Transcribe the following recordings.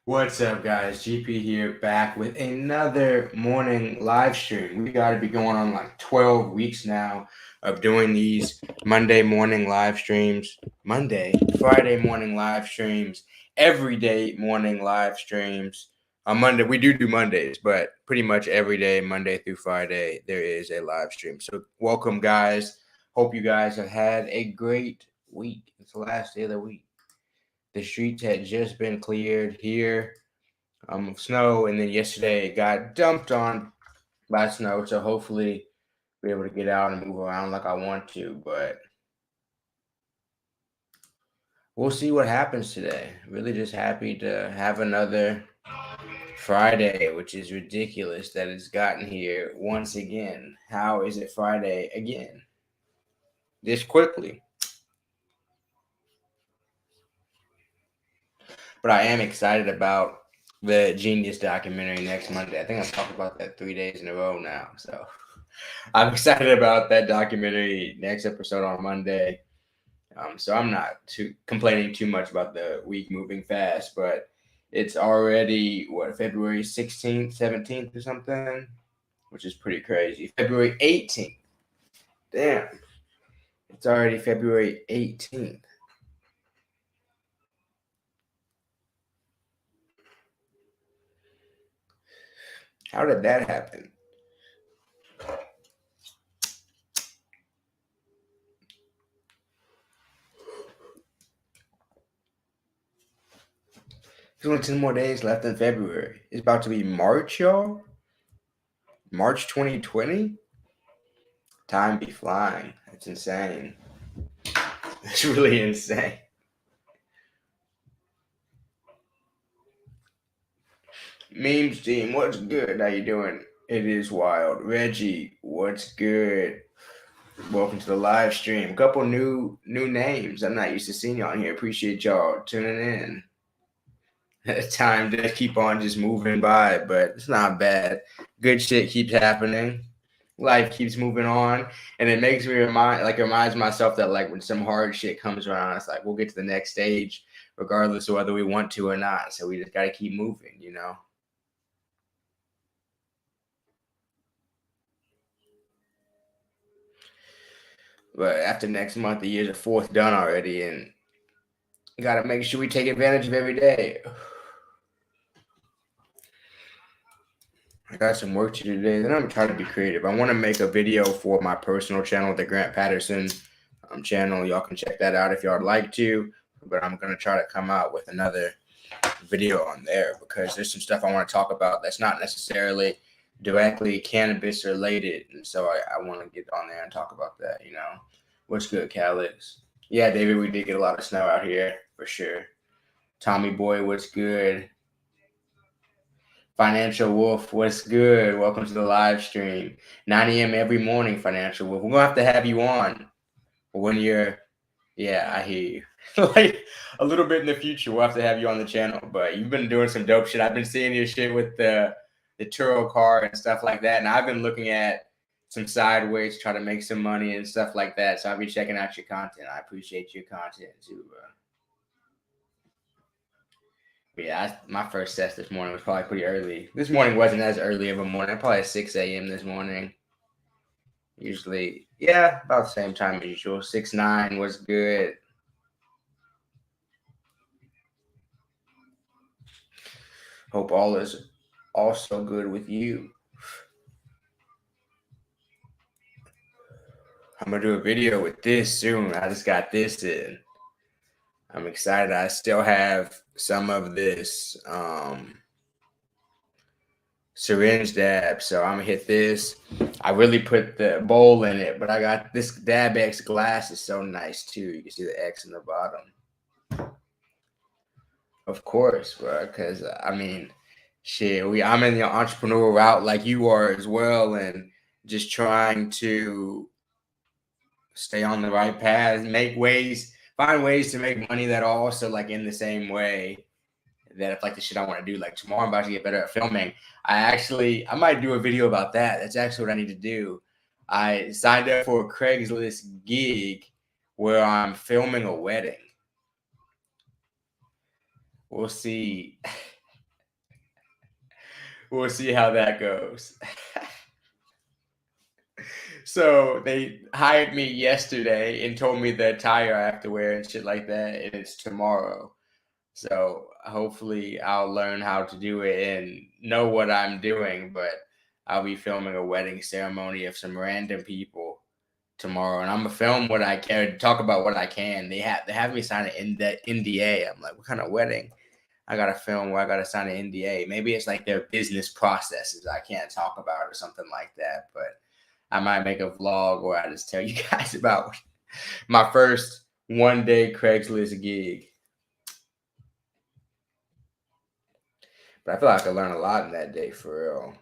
What's up, guys? GP here, back with another morning live stream. We got to be going on like 12 weeks now of doing these Monday morning live streams, Friday morning live streams, everyday morning live streams. On Monday, we do Mondays, but pretty much every day, Monday through Friday, there is a live stream. So, welcome, guys. Hope you guys have had a great week. It's the last day of the week. The streets had just been cleared here of snow, and then yesterday it got dumped on by snow. So hopefully be able to get out and move around like I want to, but we'll see what happens today. Really just happy to have another Friday, which is ridiculous that it's gotten here once again. How is it Friday again? This quickly. But I am excited about the Genius documentary next Monday. I think I've talked about that 3 days in a row now. So I'm excited about that documentary next episode on Monday. So I'm not too complaining too much about the week moving fast, but it's already February 16th, 17th or something, which is pretty crazy. February 18th. Damn. It's already February 18th. How did that happen? There's only 10 more days left in February. It's about to be March, y'all. March 2020. Time be flying. That's insane. That's really insane. Memes team, what's good? How you doing? It is wild. Reggie, what's good? Welcome to the live stream. A couple new names. I'm not used to seeing y'all on here. Appreciate y'all tuning in. Time to keep on just moving by, but it's not bad. Good shit keeps happening. Life keeps moving on, and it makes me reminds myself that like when some hard shit comes around, it's like we'll get to the next stage, regardless of whether we want to or not. So we just got to keep moving, you know. But after next month, the year's a fourth done already, and got to make sure we take advantage of every day. I got some work to do today. Then I'm trying to be creative. I want to make a video for my personal channel, the Grant Patterson channel. Y'all can check that out if y'all would like to. But I'm gonna try to come out with another video on there because there's some stuff I want to talk about that's not necessarily directly cannabis related, and so I want to get on there and talk about that. You know, what's good, Calix? Yeah, David, we did get a lot of snow out here for sure. Tommy Boy, what's good? Financial Wolf, what's good? Welcome to the live stream. 9 a.m. every morning, Financial Wolf. We're going to have you on when you're, yeah, I hear you. Like a little bit in the future, we'll have to have you on the channel. But you've been doing some dope shit. I've been seeing your shit with the Turo car and stuff like that. And I've been looking at some side ways to try to make some money and stuff like that. So I'll be checking out your content. I appreciate your content too, bro. But yeah, my first test this morning was probably pretty early. This morning wasn't as early of a morning. Probably at 6 a.m. this morning. Usually, yeah, about the same time as usual. 6-9 was good. Hope all is also good with you. I'm gonna do a video with this soon. I just got this in. I'm excited. I still have some of this syringe dab, so I'm gonna hit this. I really put the bowl in it, but I got this Dab X glass is so nice too. You can see the X in the bottom. Of course, bro, because I mean, shit, I'm in the entrepreneurial route like you are as well, and just trying to stay on the right path, find ways to make money that are also like in the same way that if like the shit I want to do. Like tomorrow I'm about to get better at filming. I might do a video about that. That's actually what I need to do. I signed up for a Craigslist gig where I'm filming a wedding. We'll see. we'll see how that goes. So they hired me yesterday and told me the attire I have to wear and shit like that, and it's tomorrow. So hopefully I'll learn how to do it and know what I'm doing. But I'll be filming a wedding ceremony of some random people tomorrow, and I'm gonna film what I can, talk about what I can. They have me sign an NDA. I'm like, what kind of wedding? I gotta film where I gotta sign an NDA. Maybe it's like their business processes I can't talk about or something like that. But I might make a vlog where I just tell you guys about my first 1-day Craigslist gig. But I feel like I could learn a lot in that day for real.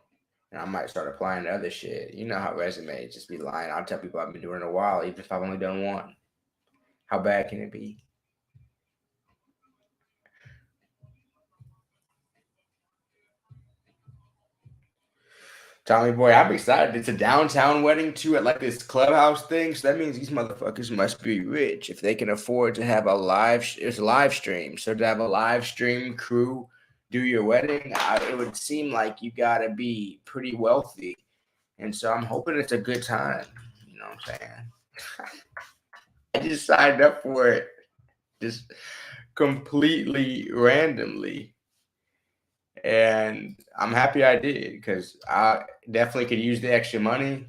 And I might start applying to other shit. You know how resumes just be lying. I'll tell people I've been doing it a while, even if I've only done one. How bad can it be? Tommy boy, I'm excited. It's a downtown wedding too at like this clubhouse thing. So that means these motherfuckers must be rich if they can afford to have it's a live stream. So to have a live stream crew do your wedding, it would seem like you gotta be pretty wealthy. And so I'm hoping it's a good time. You know what I'm saying? I just signed up for it just completely randomly. And I'm happy I did because I definitely could use the extra money.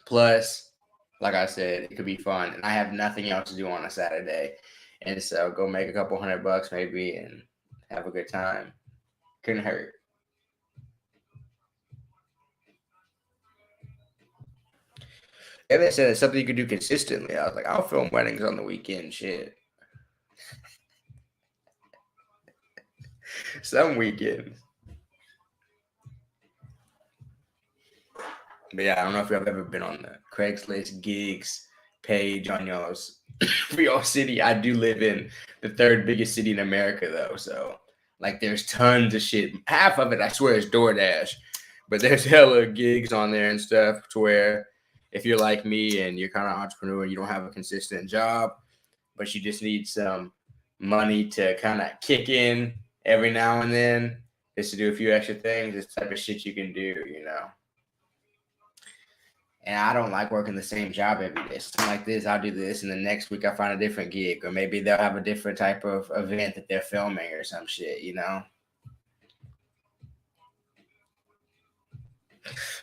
Plus, like I said, it could be fun. And I have nothing else to do on a Saturday. And so go make a couple $100 maybe and have a good time. Couldn't hurt. And they said it's something you could do consistently. I was like, I'll film weddings on the weekend. Shit. Some weekends. But yeah, I don't know if y'all have ever been on the Craigslist gigs page on y'all's for your city. I do live in the third biggest city in America though, so like there's tons of shit. Half of it I swear is DoorDash, but there's hella gigs on there and stuff to where if you're like me and you're kind of entrepreneur and you don't have a consistent job, but you just need some money to kind of kick in every now and then just to do a few extra things, this type of shit you can do, you know. And I don't like working the same job every day. Something like this, I'll do this, and the next week I find a different gig, or maybe they'll have a different type of event that they're filming or some shit, you know.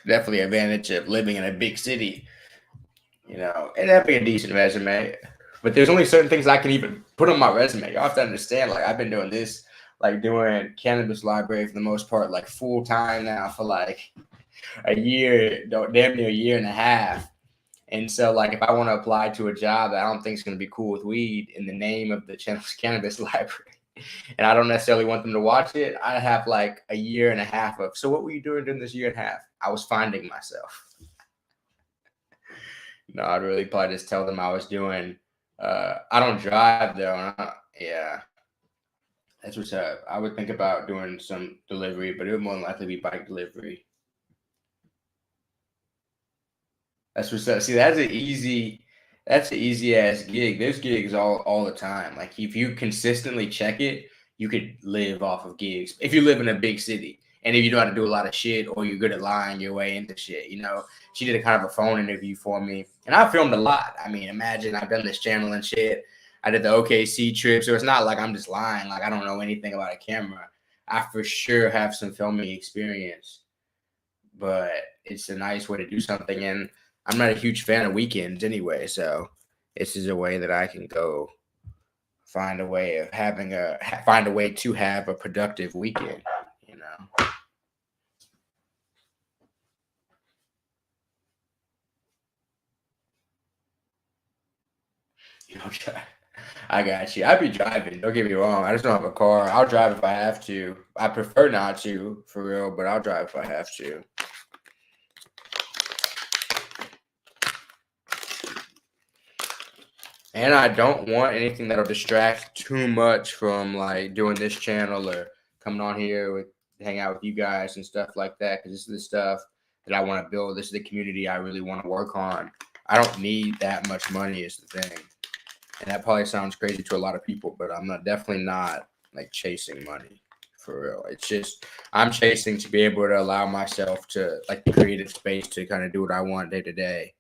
Definitely advantage of living in a big city, you know, and having a decent resume. But there's only certain things I can even put on my resume. You have to understand, like I've been doing this, like doing cannabis library for the most part, like full time now for like a year, damn near a year and a half. And so, like, if I want to apply to a job that I don't think is going to be cool with weed in the name of the cannabis library, and I don't necessarily want them to watch it, I have like a year and a half of. So, what were you doing during this year and a half? I was finding myself. No, I'd really probably just tell them I was doing. I don't drive though. Yeah, that's what's up. I would think about doing some delivery, but it would more than likely be bike delivery. That's what's up. See, that's an easy ass gig. There's gigs all the time. Like if you consistently check it, you could live off of gigs. If you live in a big city and if you know how to do a lot of shit or you're good at lying your way into shit, you know. She did a kind of a phone interview for me, and I filmed a lot. I mean, imagine I've done this channel and shit. I did the OKC trip, so it's not like I'm just lying. Like I don't know anything about a camera. I for sure have some filming experience, but it's a nice way to do something. And I'm not a huge fan of weekends anyway, so this is a way that I can go find a way of find a way to have a productive weekend, you know. You know, I got you. I'd be driving. Don't get me wrong. I just don't have a car. I'll drive if I have to. I prefer not to, for real, but I'll drive if I have to. And I don't want anything that'll distract too much from like doing this channel or coming on here with hang out with you guys and stuff like that. Because this is the stuff that I want to build. This is the community I really want to work on. I don't need that much money is the thing. And that probably sounds crazy to a lot of people, but I'm definitely not like chasing money for real. It's just I'm chasing to be able to allow myself to like the creative space to kind of do what I want day to day,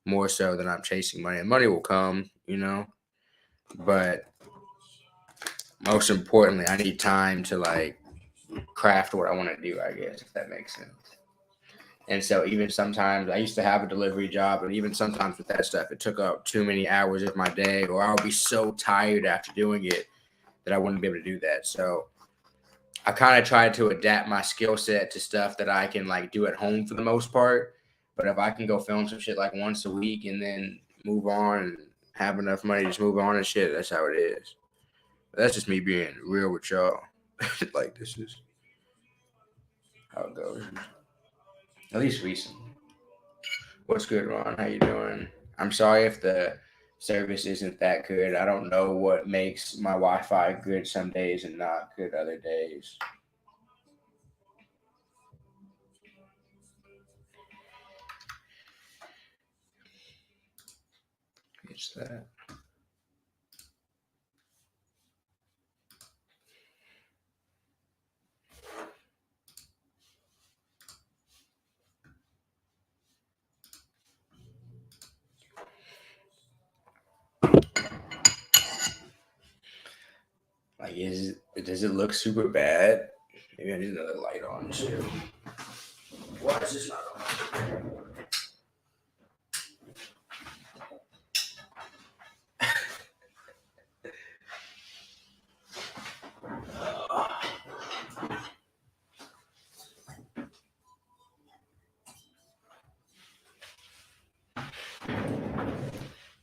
more so than I'm chasing money. And money will come, but most importantly, I need time to like craft what I want to do, I guess, if that makes sense. And so even sometimes I used to have a delivery job, and even sometimes with that stuff, it took up too many hours of my day, or I'll be so tired after doing it that I wouldn't be able to do that. So I kind of tried to adapt my skill set to stuff that I can like do at home for the most part. But if I can go film some shit like once a week and then move on and have enough money to just move on and shit, that's how it is. But that's just me being real with y'all. Like this is how it goes. At least recently. What's good, Ron? How you doing? I'm sorry if the service isn't that good. I don't know what makes my Wi-Fi good some days and not good other days. It's that. Like, does it look super bad? Maybe I need another light on too. Why is this not on?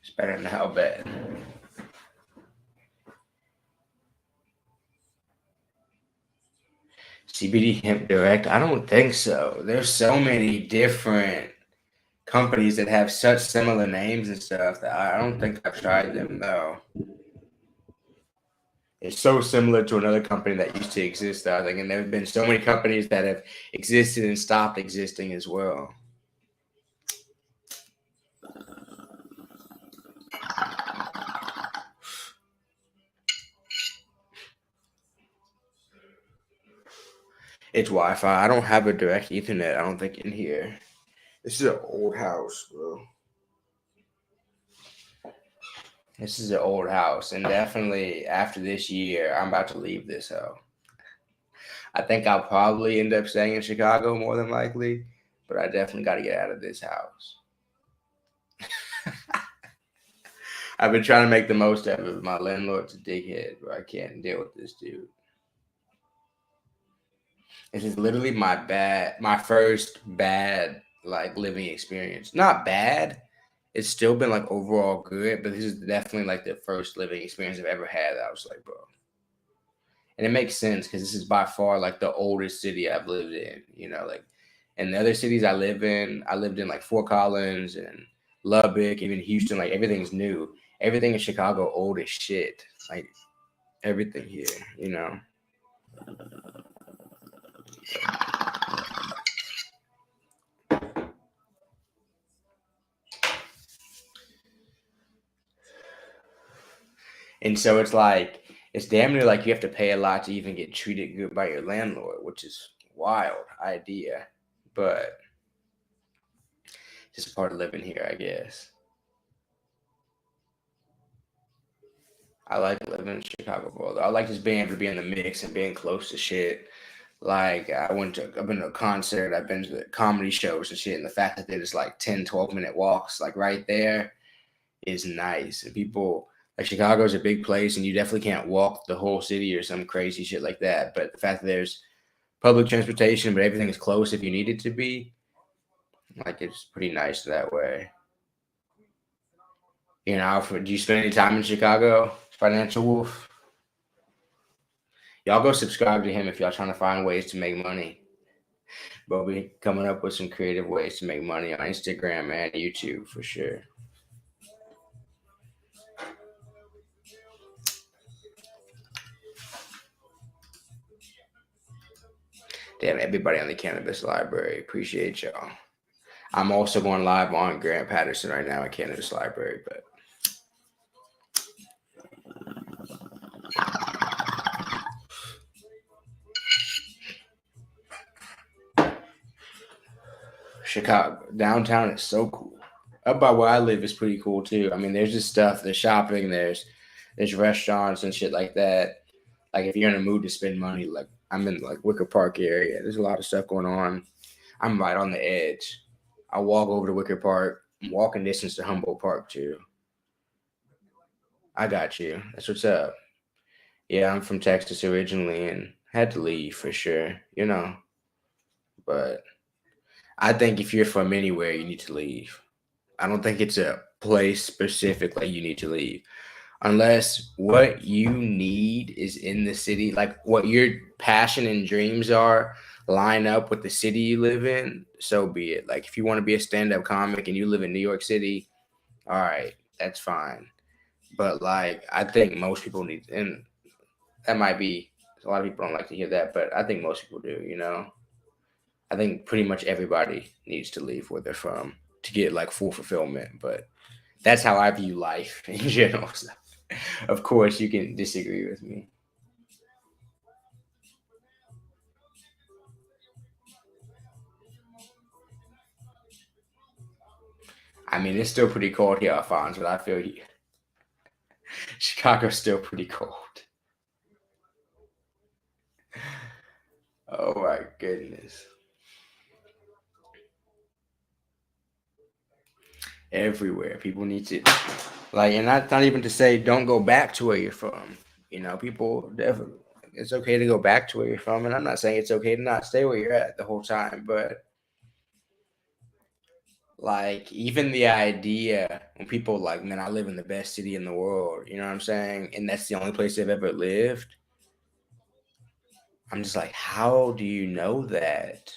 It's better than how bad. CBD Hemp Direct? I don't think so. There's so many different companies that have such similar names and stuff that I don't think I've tried them though. It's so similar to another company that used to exist, I think, and there have been so many companies that have existed and stopped existing as well. It's Wi-Fi. I don't have a direct Ethernet, I don't think, in here. This is an old house, bro. This is an old house, and definitely after this year, I'm about to leave this house. I think I'll probably end up staying in Chicago more than likely, but I definitely got to get out of this house. I've been trying to make the most of it. My landlord's a dickhead, but I can't deal with this dude. This is literally my first bad like living experience. Not bad. It's still been like overall good, but this is definitely like the first living experience I've ever had. That I was like, bro. And it makes sense because this is by far like the oldest city I've lived in. Like in the other cities I lived in like Fort Collins and Lubbock, even Houston. Like everything's new. Everything in Chicago old as shit. Like everything here. And so it's damn near like you have to pay a lot to even get treated good by your landlord, which is wild idea, but just part of living here, I guess. I like living in Chicago, bro. I like just being able to be in the mix and being close to shit. Like I've been to a concert, I've been to the comedy shows and shit, and the fact that they're just like 10, 12-minute walks, like right there is nice. And people like Chicago's a big place and you definitely can't walk the whole city or some crazy shit like that. But the fact that there's public transportation, but everything is close if you need it to be, like it's pretty nice that way. Do you spend any time in Chicago, Financial Wolf? Y'all go subscribe to him if y'all trying to find ways to make money. But we coming up with some creative ways to make money on Instagram and YouTube for sure. Damn, everybody on the Cannabis Library. Appreciate y'all. I'm also going live on Grant Patterson right now at Cannabis Library, but Chicago downtown is so cool. Up by where I live is pretty cool too. I mean, there's just stuff, there's shopping, there's restaurants and shit like that. Like if you're in a mood to spend money, like I'm in like Wicker Park area. There's a lot of stuff going on. I'm right on the edge. I walk over to Wicker Park, walking distance to Humboldt Park too. I got you. That's what's up. Yeah, I'm from Texas originally and had to leave for sure, But I think if you're from anywhere, you need to leave. I don't think it's a place specifically you need to leave. Unless what you need is in the city, like what your passion and dreams are, line up with the city you live in, so be it. Like if you want to be a stand-up comic and you live in New York City, all right, that's fine. But like I think most people need, and that might be a lot of people don't like to hear that, but I think most people do. I think pretty much everybody needs to leave where they're from to get like full fulfillment. But that's how I view life in general. So, of course, you can disagree with me. I mean, it's still pretty cold here, Alphonse, but I feel Chicago's still pretty cold. Oh my goodness. Everywhere. People need to like, and that's not even to say don't go back to where you're from. People definitely, it's okay to go back to where you're from, and I'm not saying it's okay to not stay where you're at the whole time, but like even the idea when people like, man, I live in the best city in the world, you know what I'm saying? And that's the only place they've ever lived. I'm just like, how do you know that?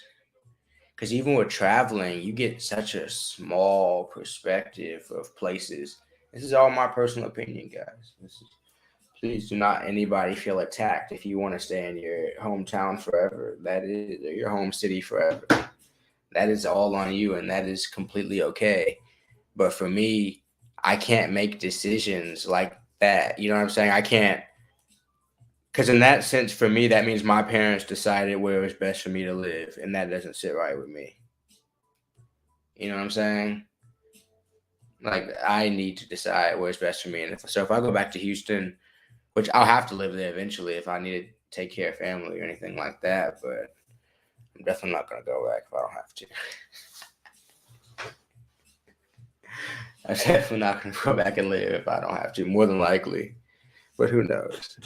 Because even with traveling, you get such a small perspective of places. This is all my personal opinion, guys. Please do not anybody feel attacked if you want to stay in your hometown forever. That is your home city forever. That is all on you, and that is completely okay. But for me, I can't make decisions like that. You know what I'm saying? I can't, because in that sense, for me, that means my parents decided where it was best for me to live, and that doesn't sit right with me. You know what I'm saying? Like I need to decide where's best for me. And if I go back to Houston, which I'll have to live there eventually if I need to take care of family or anything like that, but I'm definitely not gonna go back if I don't have to. I'm definitely not gonna go back and live if I don't have to, more than likely. But who knows?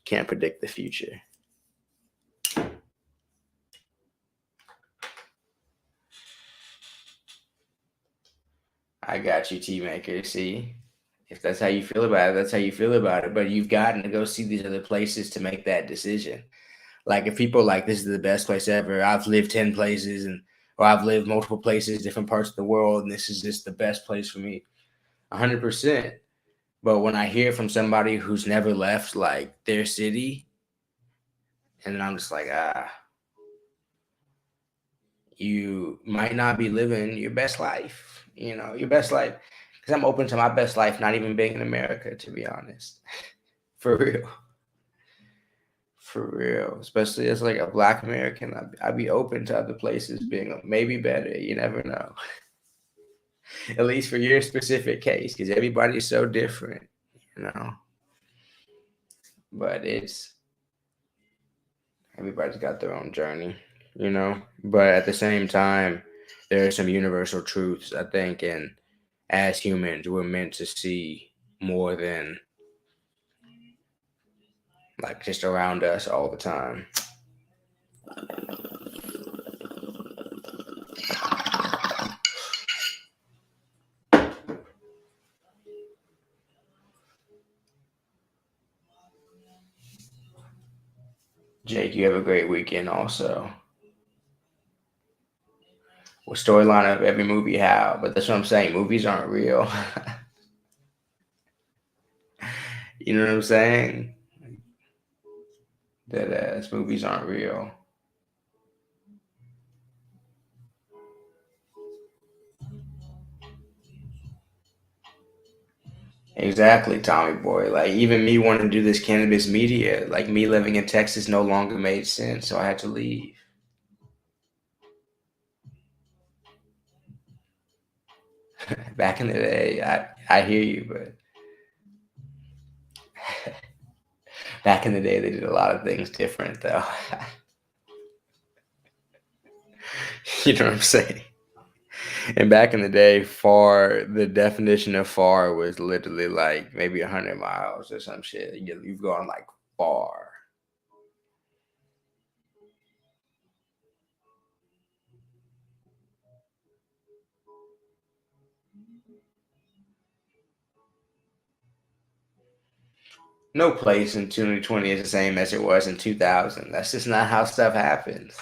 Can't predict the future. I got you, T Maker. See, if that's how you feel about it, that's how you feel about it. But you've gotten to go see these other places to make that decision. Like if people are like, this is the best place ever, I've lived 10 places or I've lived multiple places, different parts of the world, and this is just the best place for me. 100%. But when I hear from somebody who's never left like their city, and then I'm just like, you might not be living your best life, your best life. Because I'm open to my best life not even being in America, to be honest. For real. For real. Especially as like a Black American, I'd be open to other places being maybe better. You never know. At least for your specific case, because everybody's so different, you know. But everybody's got their own journey. But at the same time, there are some universal truths, I think, and as humans, we're meant to see more than like just around us all the time. Jake, you have a great weekend also. What storyline of every movie have? But that's what I'm saying. Movies aren't real. You know what I'm saying? That movies aren't real. Exactly, Tommy boy. Like even me wanting to do this cannabis media, like me living in Texas no longer made sense, so I had to leave. Back in the day, I hear you, but back in the day, they did a lot of things different, though. You know what I'm saying? And back in the day, far, the definition of far was literally like maybe 100 miles or some shit. You've gone like far. No place in 2020 is the same as it was in 2000. That's just not how stuff happens.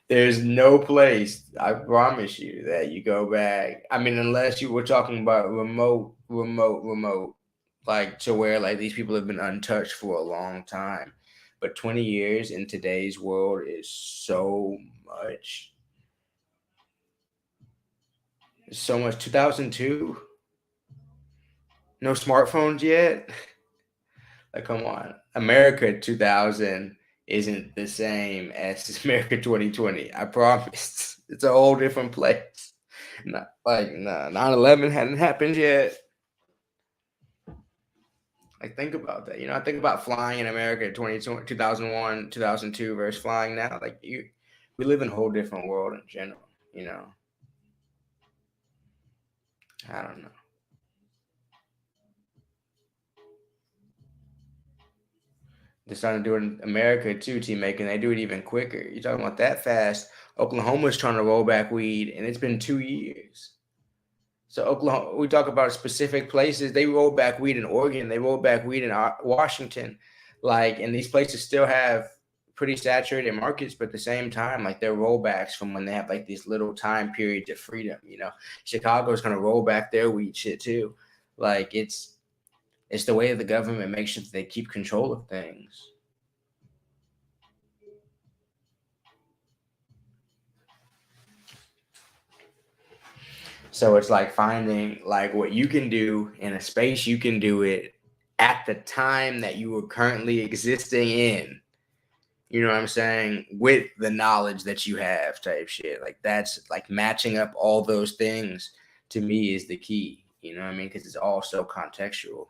There's no place, I promise you, that you go back. I mean, unless you were talking about remote, like to where like these people have been untouched for a long time. But 20 years in today's world is so much. So much. 2002, no smartphones yet. Like, come on. America 2000 isn't the same as America 2020. I promise. It's a whole different place. Not, like, nah, 9/11 hadn't happened yet. Like, think about that. I think about flying in America 2001, 2002 versus flying now. Like, we live in a whole different world in general, you know? I don't know. They're starting to do it in America too, team making. They do it even quicker. You're talking about that fast. Oklahoma's trying to roll back weed, and it's been 2 years. So Oklahoma, we talk about specific places. They roll back weed in Oregon. They roll back weed in Washington, like, and these places still have pretty saturated markets, but at the same time, like they're rollbacks from when they have like these little time periods of freedom. Chicago's gonna roll back their weed shit too. Like it's the way that the government makes sure that they keep control of things. So it's like finding like what you can do in a space you can do it at the time that you are currently existing in. You know what I'm saying? With the knowledge that you have type shit. Like that's like matching up all those things to me is the key. You know what I mean? Because it's all so contextual.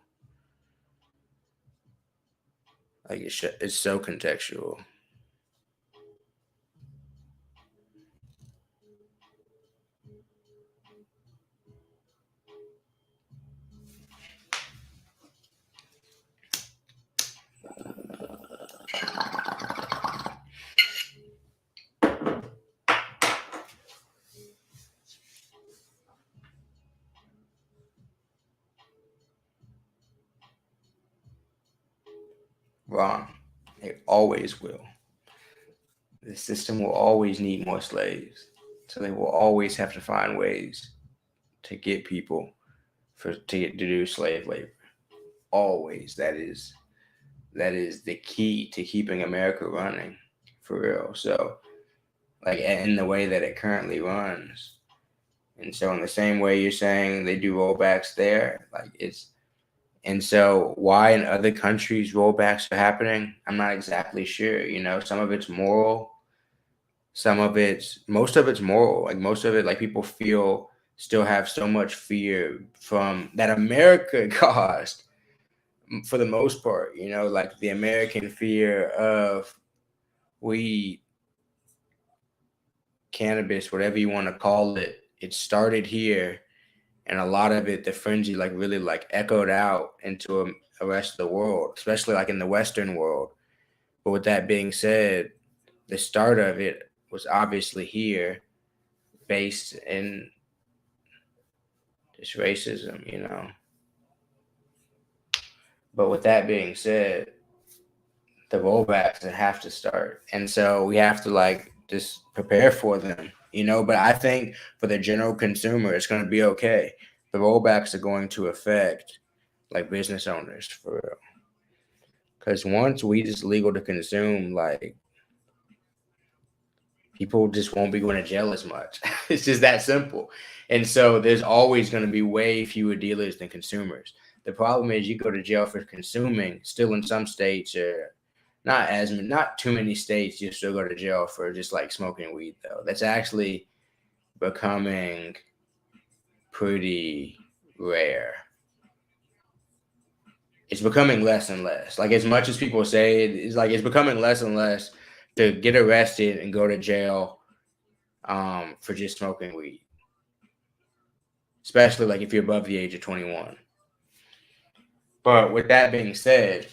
Like it's so contextual. Wrong. They always will. The system will always need more slaves. So they will always have to find ways to get people to do slave labor. Always. That is the key to keeping America running for real. So like in the way that it currently runs. And so in the same way you're saying they do rollbacks there, like it's and so why in other countries rollbacks are happening, I'm not exactly sure. Some of it's moral, most of it's moral. Like most of it, like people feel still have so much fear from that America caused for the most part, like the American fear of weed, cannabis, whatever you want to call it. It started here, and a lot of it, the frenzy, like really like echoed out into the rest of the world, especially like in the Western world. But with that being said, the start of it was obviously here, based in just racism. But with that being said, the rollbacks that have to start. And so we have to like just prepare for them. But I think for the general consumer, it's going to be okay. The rollbacks are going to affect like business owners for real. Because once weed is legal to consume, like people just won't be going to jail as much. It's just that simple. And so there's always going to be way fewer dealers than consumers. The problem is you go to jail for consuming, still in some states, or not too many states, you still go to jail for just like smoking weed though. That's actually becoming pretty rare. It's becoming less and less. Like as much as people say it's like it's becoming less and less to get arrested and go to jail for just smoking weed. Especially like if you're above the age of 21. But with that being said,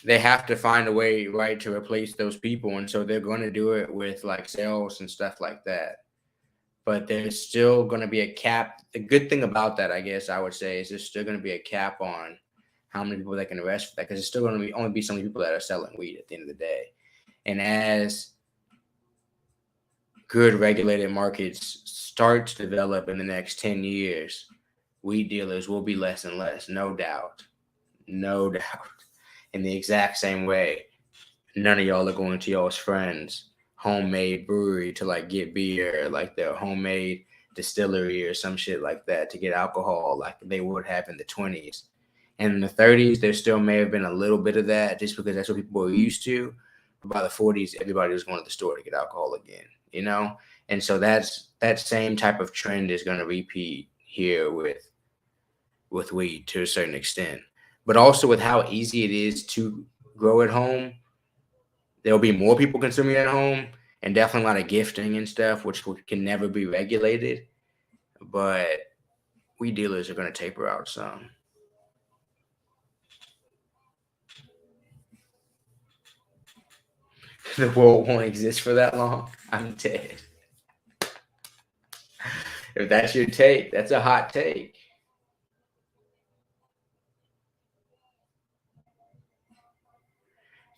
they have to find a way, right, to replace those people. And so they're going to do it with like sales and stuff like that. But there's still going to be a cap. The good thing about that, I guess I would say, is there's still going to be a cap on how many people they can arrest for that, because it's still going to be only be so many people that are selling weed at the end of the day. And as good regulated markets start to develop in the next 10 years, weed dealers will be less and less, no doubt. No doubt. In the exact same way, none of y'all are going to y'all's friends' homemade brewery to like get beer, like their homemade distillery or some shit like that to get alcohol like they would have in the 20s. And in the 30s, there still may have been a little bit of that just because that's what people were used to. But by the 40s, everybody was going to the store to get alcohol again, you know? And so that same type of trend is going to repeat here with weed to a certain extent. But also with how easy it is to grow at home, there'll be more people consuming at home, and definitely a lot of gifting and stuff, which can never be regulated. But weed dealers are going to taper out some. The world won't exist for that long. I'm dead. If that's your take, that's a hot take.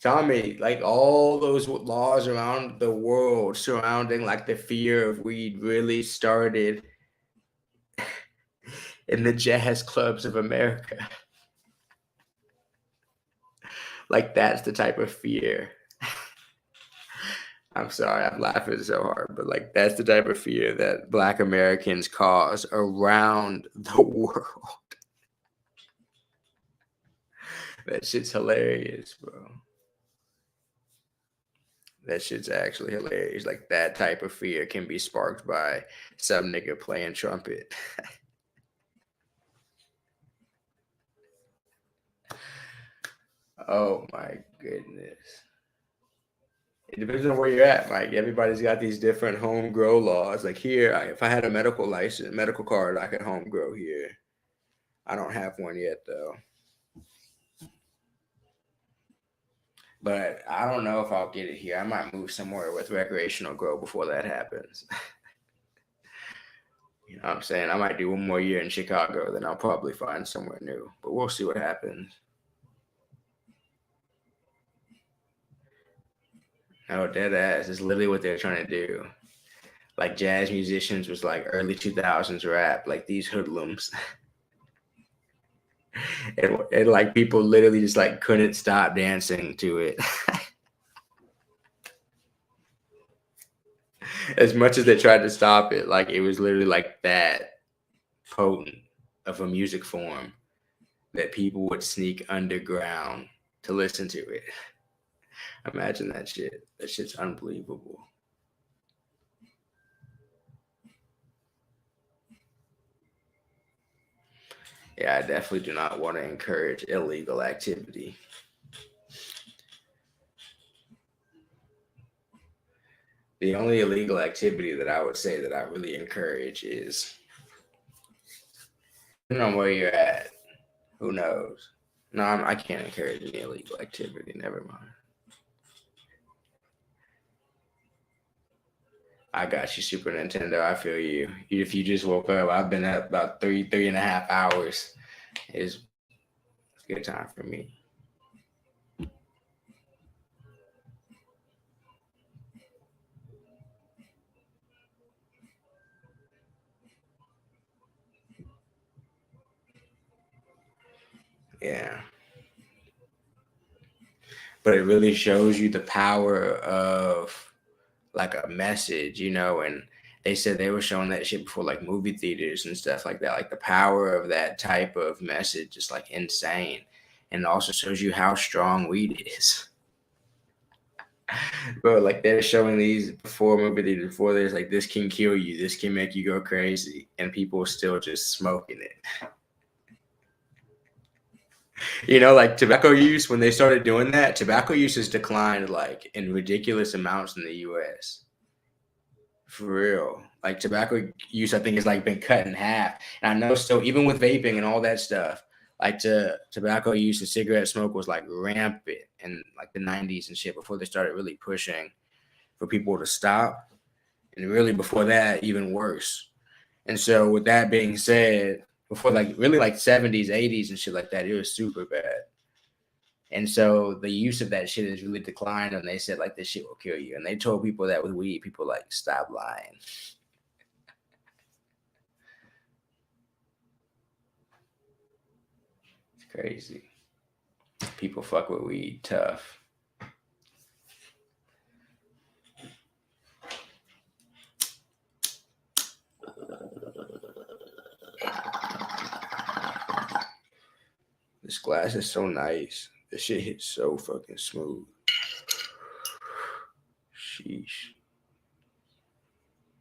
Tommy, like all those laws around the world surrounding like the fear of weed really started in the jazz clubs of America. Like that's the type of fear. I'm sorry, I'm laughing so hard, but like that's the type of fear that Black Americans cause around the world. That shit's hilarious, bro. That shit's actually hilarious. Like that type of fear can be sparked by some nigga playing trumpet. Oh my goodness. It depends on where you're at, Mike. Everybody's got these different home grow laws. Like here, if I had a medical license, medical card, I could home grow here. I don't have one yet though. But I don't know if I'll get it here. I might move somewhere with recreational grow before that happens. You know what I'm saying? I might do one more year in Chicago, then I'll probably find somewhere new. But we'll see what happens. No, dead ass. It's literally what they're trying to do. Like jazz musicians was like early 2000s rap, like these hoodlums. and like people literally just like couldn't stop dancing to it. As much as they tried to stop it, like it was literally like that potent of a music form that people would sneak underground to listen to it. Imagine that shit. That shit's unbelievable. Yeah, I definitely do not want to encourage illegal activity. The only illegal activity that I would say that I really encourage is, depending on where you're at, who knows? No, I can't encourage any illegal activity. Never mind. I got you, Super Nintendo. I feel you. If you just woke up, I've been up about 3.5 hours. It's a good time for me. Yeah. But it really shows you the power of like a message, you know, and they said they were showing that shit before like movie theaters and stuff like that. Like the power of that type of message is like insane. And it also shows you how strong weed is. Bro, like they're showing these before there's like this can kill you, this can make you go crazy, and people are still just smoking it. Like tobacco use, when they started doing that, tobacco use has declined like in ridiculous amounts in the US. For real. Like tobacco use, I think, has like been cut in half. And I know still, even with vaping and all that stuff, like tobacco use and cigarette smoke was like rampant in like the 90s and shit before they started really pushing for people to stop. And really before that, even worse. And so with that being said, before like really like 70s, 80s and shit like that, it was super bad. And so the use of that shit has really declined, and they said like this shit will kill you. And they told people that with weed, people like stop lying. It's crazy. People fuck with weed tough. This glass is so nice. This shit hits so fucking smooth. Sheesh.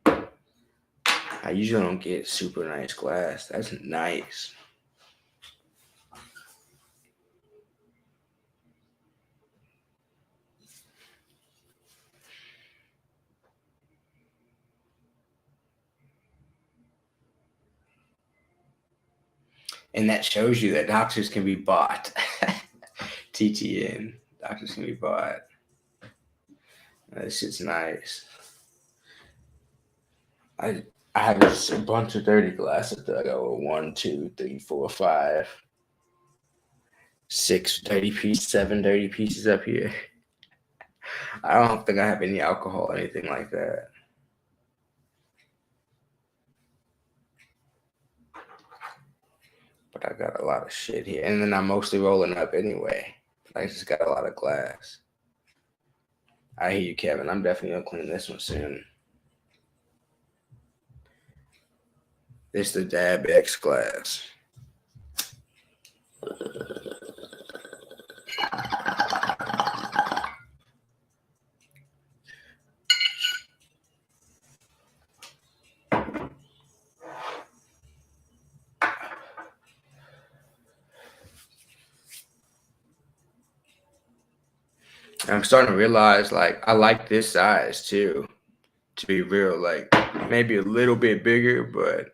I usually don't get super nice glass. That's nice. And that shows you that doctors can be bought. TTN. Doctors can be bought. This shit's nice. I have just a bunch of dirty glasses that I go 1, 2, 3, 4, 5, 6 dirty pieces, 7 dirty pieces up here. I don't think I have any alcohol or anything like that. But I got a lot of shit here. And then I'm mostly rolling up anyway. I just got a lot of glass. I hear you, Kevin. I'm definitely gonna clean this one soon. This is the Dab X glass. I'm starting to realize, like, I like this size too. To be real, like, maybe a little bit bigger, but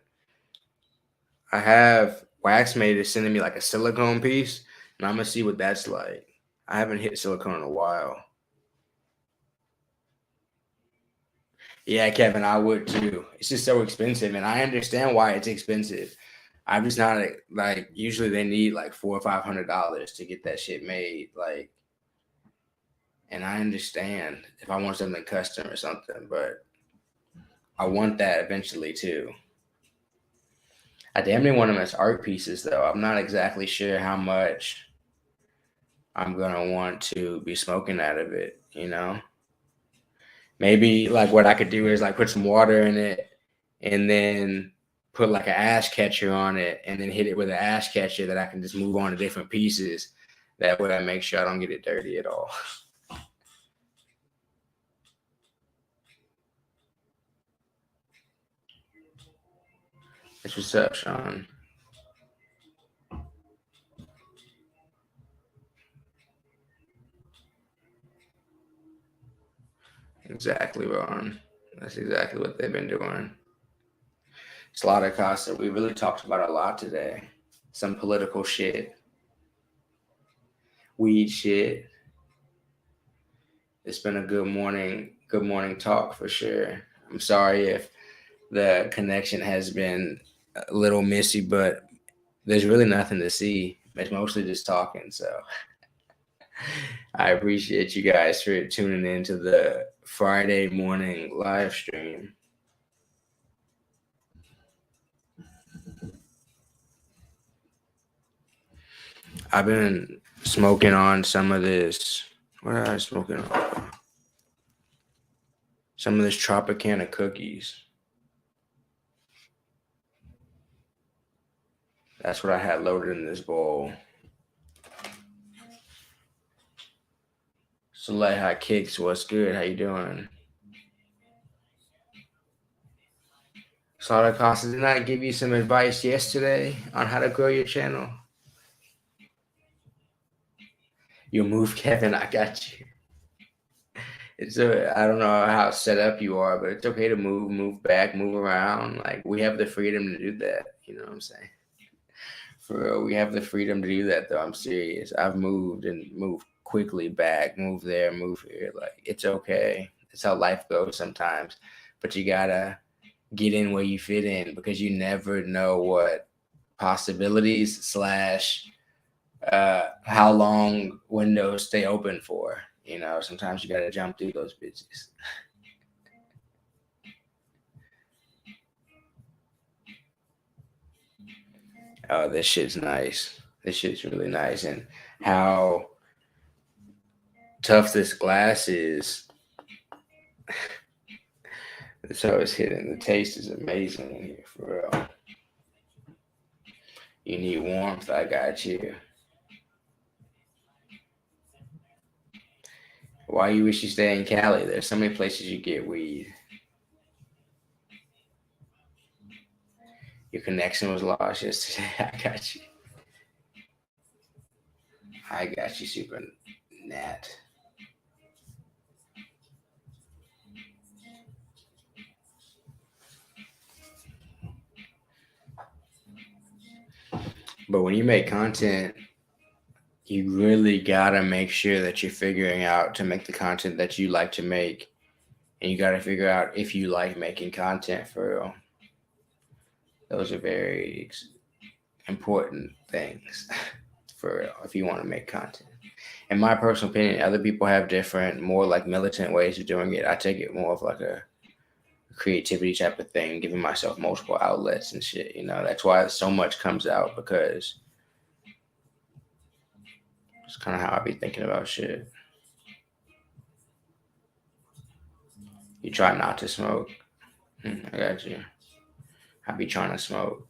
I have Waxmade is sending me like a silicone piece, and I'm gonna see what that's like. I haven't hit silicone in a while. Yeah, Kevin, I would too. It's just so expensive, and I understand why it's expensive. I'm just not like usually they need like $400 or $500 to get that shit made. Like, and I understand if I want something custom or something, but I want that eventually too. I damn near want them as art pieces though. I'm not exactly sure how much I'm gonna want to be smoking out of it, Maybe like what I could do is like put some water in it and then put like an ash catcher on it and then hit it with an ash catcher that I can just move on to different pieces. That way I make sure I don't get it dirty at all. That's what's up, Sean. Exactly, Ron. That's exactly what they've been doing. Slaughter Costa, we really talked about a lot today. Some political shit, weed shit. It's been a good morning talk for sure. I'm sorry if the connection has been a little messy, but there's really nothing to see. It's mostly just talking. So I appreciate you guys for tuning into the Friday morning live stream. I've been smoking on some of this. What am I smoking on? Some of this Tropicana cookies. That's what I had loaded in this bowl. High Kicks, what's good? How you doing? Sauda Costa, did I give you some advice yesterday on how to grow your channel? You move, Kevin. I got you. I don't know how set up you are, but it's okay to move back, move around. Like we have the freedom to do that. You know what I'm saying? For real, we have the freedom to do that. Though I'm serious. I've moved and moved quickly back, move there, move here. Like it's okay. It's how life goes sometimes, but you gotta get in where you fit in because you never know what possibilities slash how long windows stay open for. You know, sometimes you got to jump through those bitches. Oh, this shit's nice. This shit's really nice. And how tough this glass is. So it's hitting. The taste is amazing in here, for real. You need warmth. I got you. Why you wish you stay in Cali? There's so many places you get weed. Your connection was lost yesterday. I got you. I got you, Super Nat. But when you make content, you really gotta make sure that you're figuring out to make the content that you like to make, and you gotta figure out if you like making content for real. Those are very important things for real if you want to make content. In my personal opinion, other people have different, more like militant ways of doing it. I take it more of like a creativity type of thing, giving myself multiple outlets and shit. You know, that's why so much comes out because it's kind of how I be thinking about shit. You try not to smoke. I got you. I be trying to smoke.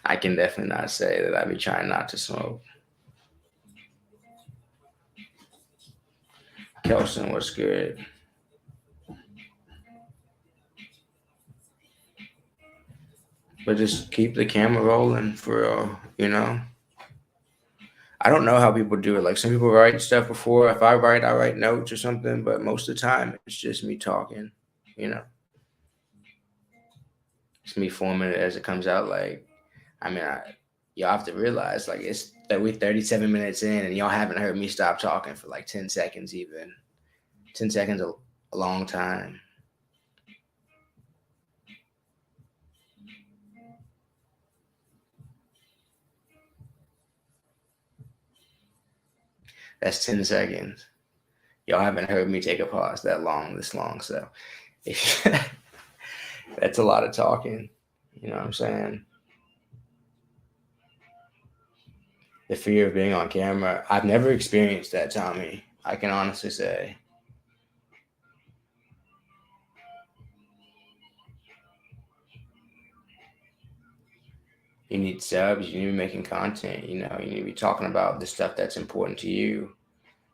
I can definitely not say that I be trying not to smoke. Kelson, what's good? But just keep the camera rolling for real, you know? I don't know how people do it. Like some people write stuff before. If I write notes or something, but most of the time it's just me talking, you know? It's me forming it as it comes out. Like, I mean, y'all have to realize, like, it's that we're 37 minutes in and y'all haven't heard me stop talking for like 10 seconds even. 10 seconds a long time. That's 10 seconds. Y'all haven't heard me take a pause this long. So that's a lot of talking. You know what I'm saying? The fear of being on camera. I've never experienced that, Tommy. I can honestly say. You need subs, you need to be making content, you know, you need to be talking about the stuff that's important to you.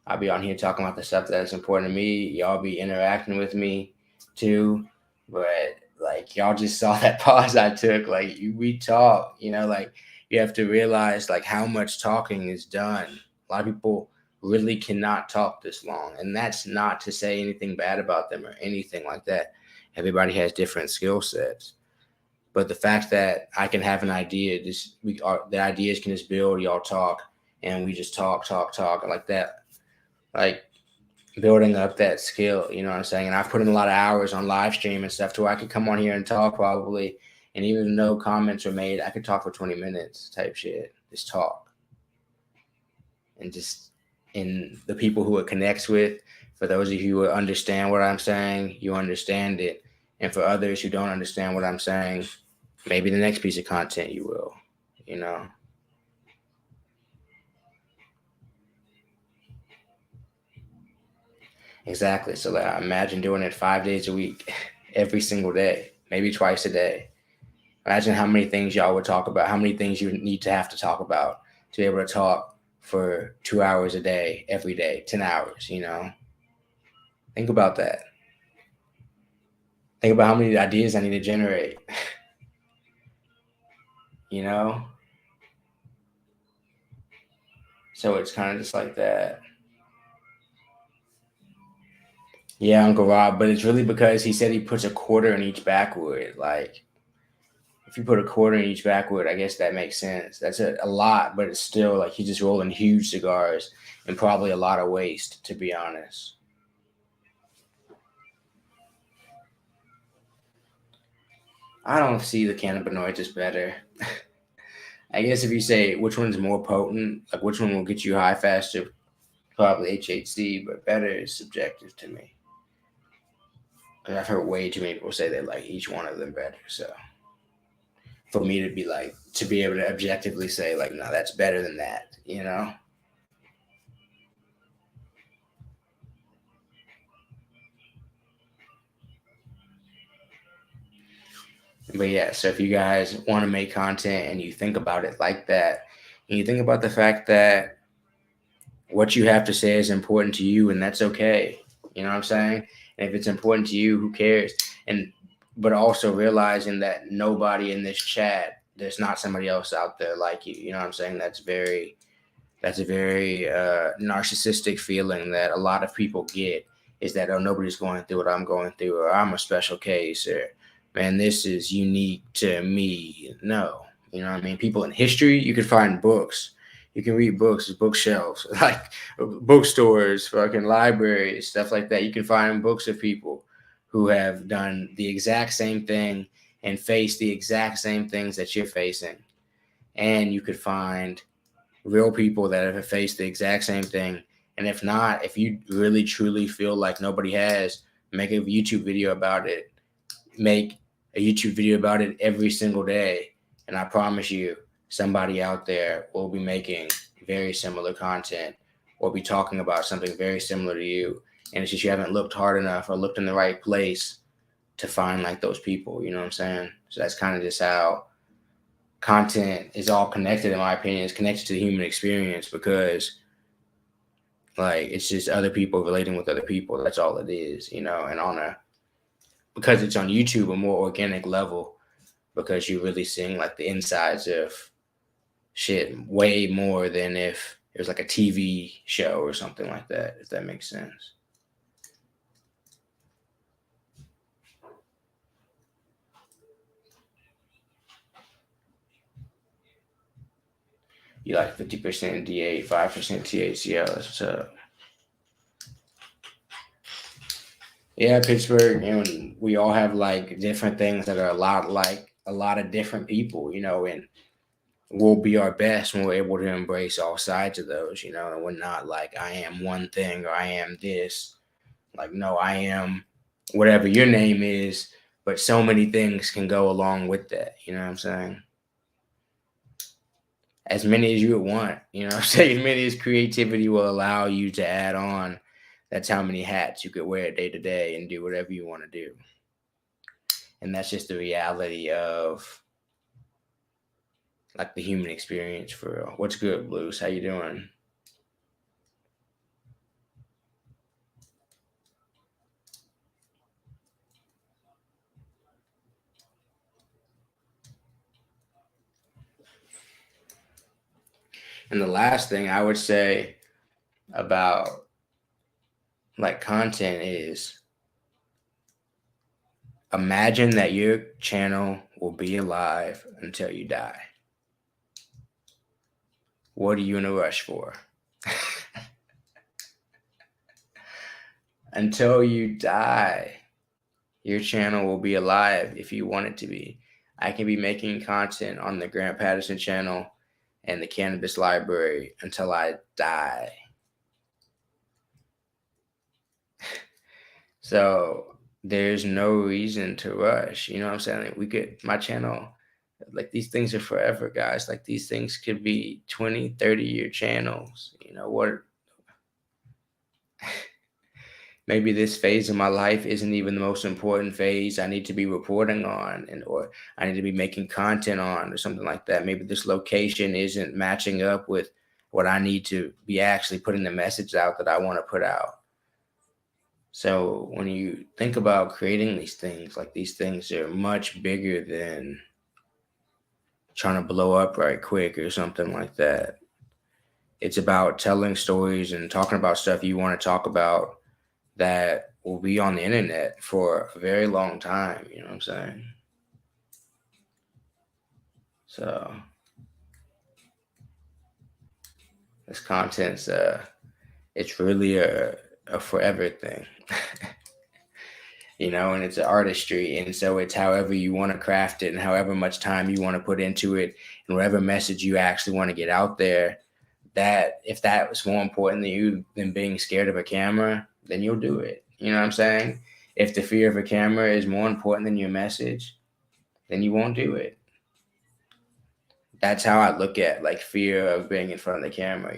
I'll be on here talking about the stuff that's important to me. Y'all be interacting with me too. But like y'all just saw that pause I took. Like we talk, you know, like you have to realize like how much talking is done. A lot of people really cannot talk this long. And that's not to say anything bad about them or anything like that. Everybody has different skill sets. But the fact that I can have an idea, the ideas can just build, y'all talk, and we just talk like that. Like building up that skill, you know what I'm saying? And I've put in a lot of hours on live stream and stuff to where I could come on here and talk probably. And even though comments are made, I could talk for 20 minutes type shit. Just talk. And just in the people who it connects with, for those of you who understand what I'm saying, you understand it. And for others who don't understand what I'm saying, maybe the next piece of content you will, you know? Exactly. So like, imagine doing it 5 days a week, every single day, maybe twice a day. Imagine how many things y'all would talk about, how many things you need to have to talk about to be able to talk for 2 hours a day, every day, 10 hours, you know? Think about that. Think about how many ideas I need to generate, you know? So it's kind of just like that. Yeah, Uncle Rob, but it's really because he said he puts a quarter in each backwood. Like, if you put a quarter in each backwood, I guess that makes sense. That's a lot, but it's still like he's just rolling huge cigars and probably a lot of waste, to be honest. I don't see the cannabinoids as better. I guess if you say which one's more potent, like which one will get you high faster, probably HHC, but better is subjective to me. 'Cause I've heard way too many people say they like each one of them better. So for me to be like, to be able to objectively say, like, no, that's better than that, you know? But yeah, so if you guys want to make content and you think about it like that, and you think about the fact that what you have to say is important to you, and that's okay. You know what I'm saying? And if it's important to you, who cares? And but also realizing that nobody in this chat, there's not somebody else out there like you. You know what I'm saying? That's a very narcissistic feeling that a lot of people get, is that, oh, nobody's going through what I'm going through, or I'm a special case, or man, this is unique to me. No, you know what I mean? People in history, you can find books. You can read books, bookshelves, like bookstores, fucking libraries, stuff like that. You can find books of people who have done the exact same thing and faced the exact same things that you're facing. And you could find real people that have faced the exact same thing. And if not, if you really truly feel like nobody has, make a YouTube video about it. Make a YouTube video about it every single day. And I promise you, somebody out there will be making very similar content or be talking about something very similar to you. And it's just you haven't looked hard enough or looked in the right place to find like those people. You know what I'm saying? So that's kind of just how content is all connected, in my opinion. It's connected to the human experience because like it's just other people relating with other people. That's all it is, you know. And on a, because it's on YouTube, a more organic level, because you're really seeing like the insides of shit way more than if it was like a TV show or something like that, if that makes sense. You like 50% D8, 5% THCO. That's what's up. Yeah, Pittsburgh, and we all have like different things that are a lot like a lot of different people, you know, and we'll be our best when we're able to embrace all sides of those, you know, and we're not like, I am one thing or I am this. Like, no, I am whatever your name is, but so many things can go along with that, you know what I'm saying? As many as you would want, you know what I'm saying? As many as creativity will allow you to add on. That's how many hats you could wear day to day and do whatever you want to do. And that's just the reality of like the human experience for real. What's good, Blues? How you doing? And the last thing I would say about like content is, imagine that your channel will be alive until you die. What are you in a rush for? Until you die, your channel will be alive if you want it to be. I can be making content on the Grant Patterson channel and the Cannabis Library until I die. So there's no reason to rush. You know what I'm saying? Like, we could, my channel, like these things are forever, guys. Like these things could be 20, 30-year channels. You know what? Maybe this phase of my life isn't even the most important phase I need to be reporting on, and or I need to be making content on or something like that. Maybe this location isn't matching up with what I need to be actually putting the message out that I want to put out. So when you think about creating these things, like these things are much bigger than trying to blow up right quick or something like that. It's about telling stories and talking about stuff you want to talk about that will be on the internet for a very long time. You know what I'm saying? So this content's it's really a forever thing. And it's an artistry. And so it's however you want to craft it and however much time you want to put into it and whatever message you actually want to get out there, that if that was more important than you than being scared of a camera, then you'll do it. You know what I'm saying? If the fear of a camera is more important than your message, then you won't do it. That's how I look at like fear of being in front of the camera.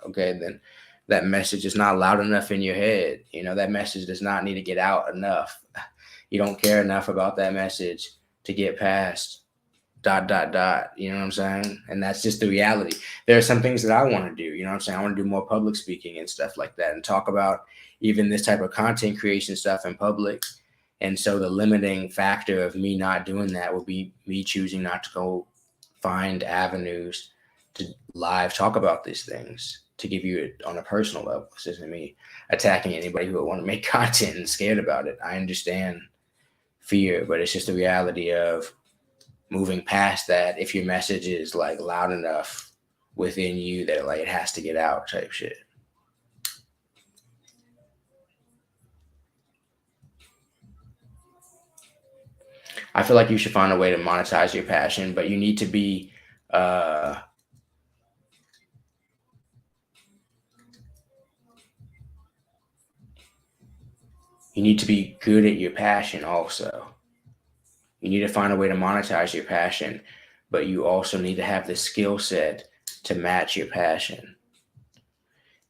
Okay, then that message is not loud enough in your head. That message does not need to get out enough. You don't care enough about that message to get past ... You know what I'm saying? And that's just the reality. There are some things that I want to do. You know what I'm saying? I want to do more public speaking and stuff like that and talk about even this type of content creation stuff in public. And so the limiting factor of me not doing that will be me choosing not to go find avenues to live talk about these things, to give you it on a personal level. This isn't me attacking anybody who would want to make content and scared about it. I understand fear, but it's just the reality of moving past that. If your message is like loud enough within you that like it has to get out type shit. I feel like you should find a way to monetize your passion, but you need to be good at your passion also. You need to find a way to monetize your passion, but you also need to have the skill set to match your passion.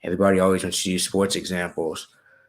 Everybody always wants to use sports examples.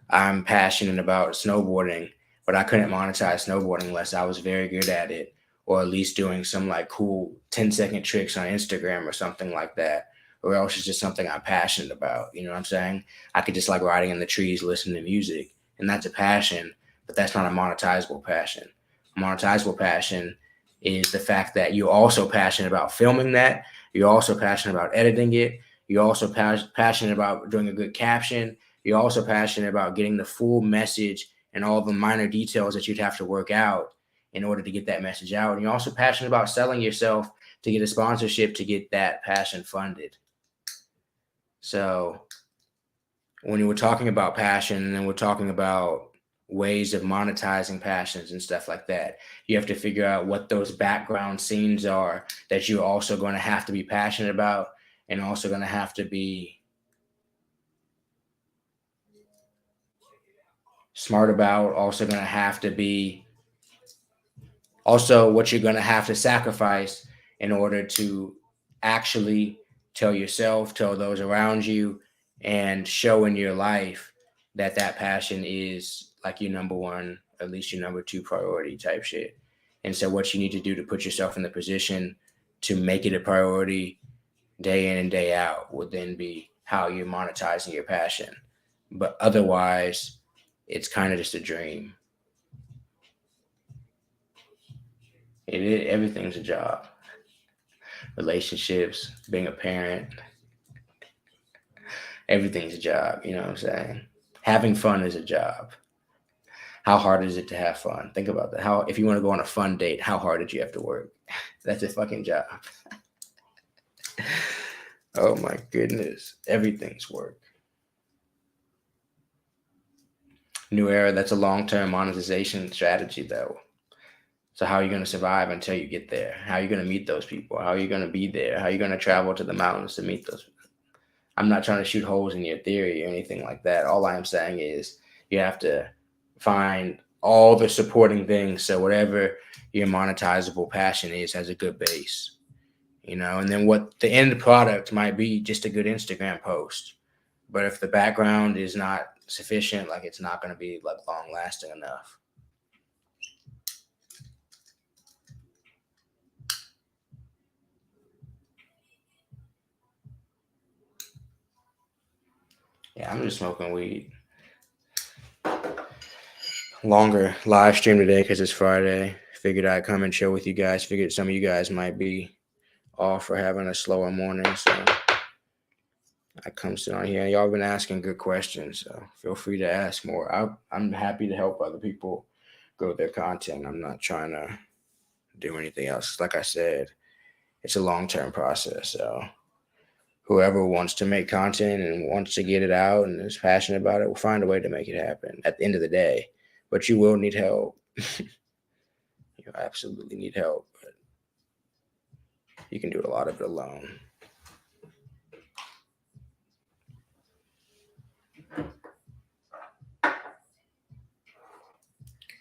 I'm passionate about snowboarding, but I couldn't monetize snowboarding unless I was very good at it, or at least doing some like cool 10-second tricks on Instagram or something like that. Or else it's just something I'm passionate about. You know what I'm saying? I could just like riding in the trees, listening to music, and that's a passion, but that's not a monetizable passion. A monetizable passion is the fact that you're also passionate about filming that. You're also passionate about editing it. You're also passionate about doing a good caption. You're also passionate about getting the full message and all the minor details that you'd have to work out in order to get that message out. And you're also passionate about selling yourself to get a sponsorship to get that passion funded. So when you were talking about passion and we're talking about ways of monetizing passions and stuff like that, you have to figure out what those background scenes are that you're also going to have to be passionate about and also going to have to be smart about, also going to have to be also what you're going to have to sacrifice in order to actually tell yourself, tell those around you, and show in your life that that passion is like your number one, at least your number two priority type shit. And so what you need to do to put yourself in the position to make it a priority day in and day out would then be how you're monetizing your passion. But otherwise, it's kind of just a dream. Everything's a job. Relationships, being a parent, everything's a job. You know what I'm saying? Having fun is a job. How hard is it to have fun? Think about that. How, if you want to go on a fun date, how hard did you have to work? That's a fucking job. Oh my goodness. Everything's work. New Era, that's a long-term monetization strategy though. So how are you going to survive until you get there? How are you going to meet those people? How are you going to be there? How are you going to travel to the mountains to meet those people? I'm not trying to shoot holes in your theory or anything like that. All I am saying is you have to find all the supporting things. So whatever your monetizable passion is has a good base, and then what the end product might be just a good Instagram post. But if the background is not sufficient, like it's not going to be like long lasting enough. Yeah, I'm just smoking weed. Longer live stream today because it's Friday. Figured I'd come and chill with you guys. Figured some of you guys might be off or having a slower morning, so I come sit on here. Y'all been asking good questions, so feel free to ask more. I'm happy to help other people grow their content. I'm not trying to do anything else. Like I said, it's a long-term process, so whoever wants to make content and wants to get it out and is passionate about it will find a way to make it happen at the end of the day. But you will need help. You absolutely need help, but you can do a lot of it alone.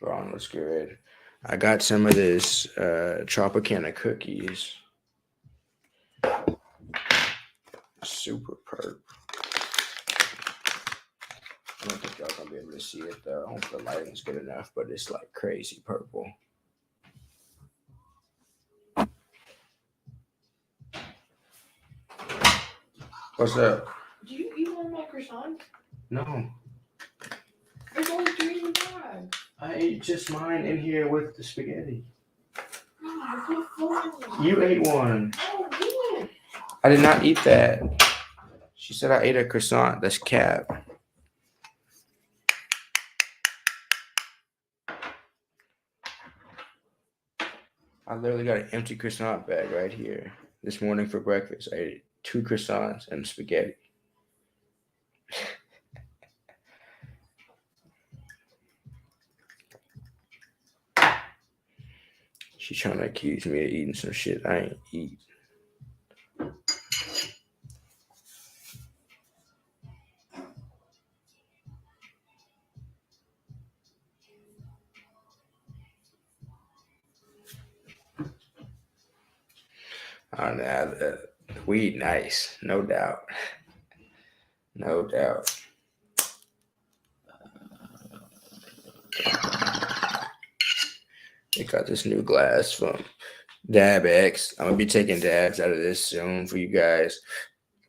Ron, what's good? I got some of this Tropicana cookies. Super perp. I don't think y'all gonna be able to see it though. I don't think the lighting's good enough, but it's like crazy purple. What's up? Do you want my croissant? No. There's only 3 in the bag. I ate just mine in here with the spaghetti. No, I put 4. You ate one. Oh, damn. I did not eat that. She said I ate a croissant. That's cap. I literally got an empty croissant bag right here. This morning for breakfast, I ate 2 croissants and spaghetti. She's trying to accuse me of eating some shit I ain't eat. I don't know. The weed, nice, no doubt. No doubt. They got this new glass from Dab X. I'm gonna be taking dabs out of this soon for you guys,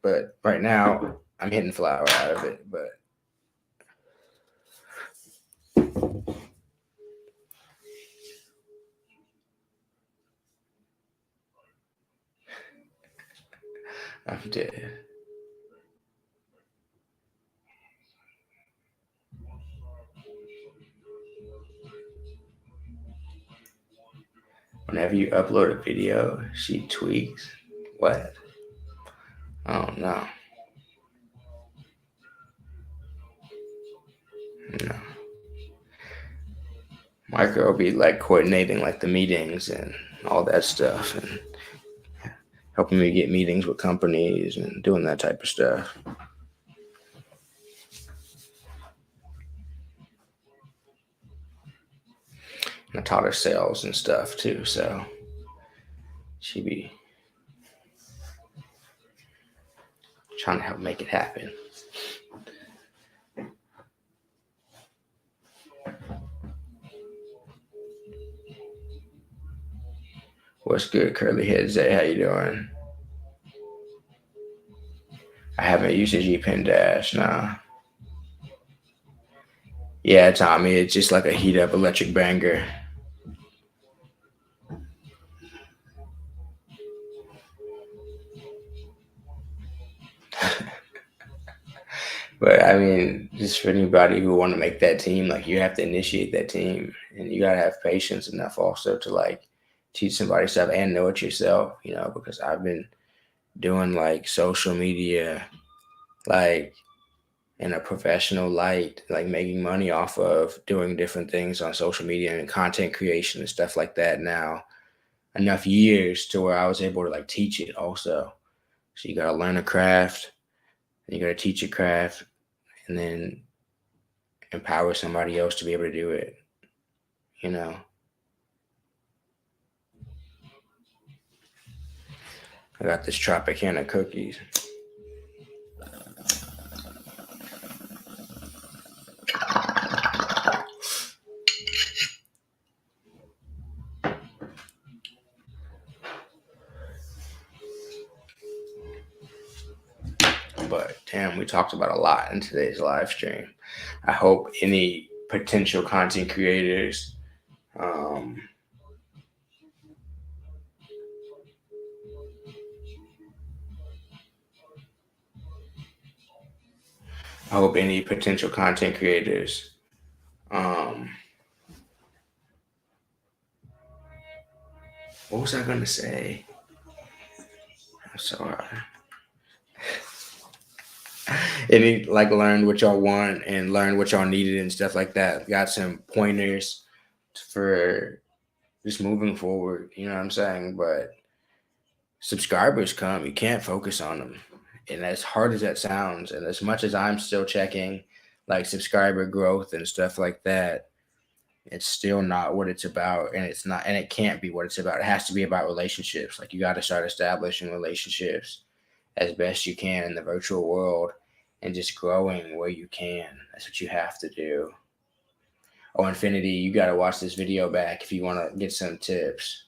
but right now I'm hitting flour out of it. But I'm dead. Whenever you upload a video, she tweaks. What? I don't know. No. Micro will be like coordinating like the meetings and all that stuff and helping me get meetings with companies and doing that type of stuff. And I taught her sales and stuff too, so she be trying to help make it happen. What's good, curly head Zay? How you doing? I haven't used a G Pen Dash, nah. Yeah, Tommy, it's just like a heat up electric banger. But I mean, just for anybody who want to make that team, like you have to initiate that team, and you gotta have patience enough also to like teach somebody stuff and know it yourself. You know, because I've been doing like social media, like in a professional light, like making money off of doing different things on social media and content creation and stuff like that. Now, enough years to where I was able to like teach it also. So you gotta learn a craft, and you gotta teach a craft, and then empower somebody else to be able to do it, you know. I got this Tropicana cookies. But and we talked about a lot in today's live stream. I hope any potential content creators I hope any potential content creators what was I gonna say? I'm sorry. Any like learned what y'all want and learned what y'all needed and stuff like that. Got some pointers for just moving forward. You know what I'm saying? But subscribers come. You can't focus on them. And as hard as that sounds, and as much as I'm still checking like subscriber growth and stuff like that, it's still not what it's about. And it's not, and it can't be what it's about. It has to be about relationships. Like you got to start establishing relationships as best you can in the virtual world and just growing where you can. That's what you have to do. Oh, Infinity, you got to watch this video back if you want to get some tips.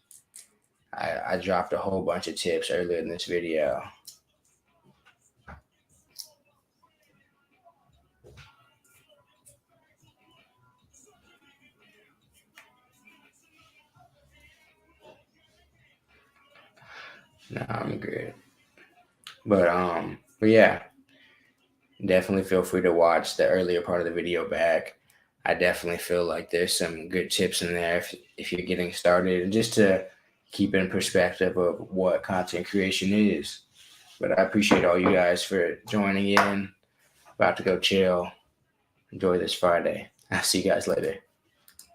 I dropped a whole bunch of tips earlier in this video. No, I'm good. But yeah, definitely feel free to watch the earlier part of the video back. I definitely feel like there's some good tips in there if you're getting started, and just to keep in perspective of what content creation is. But I appreciate all you guys for joining in. About to go chill. Enjoy this Friday. I'll see you guys later.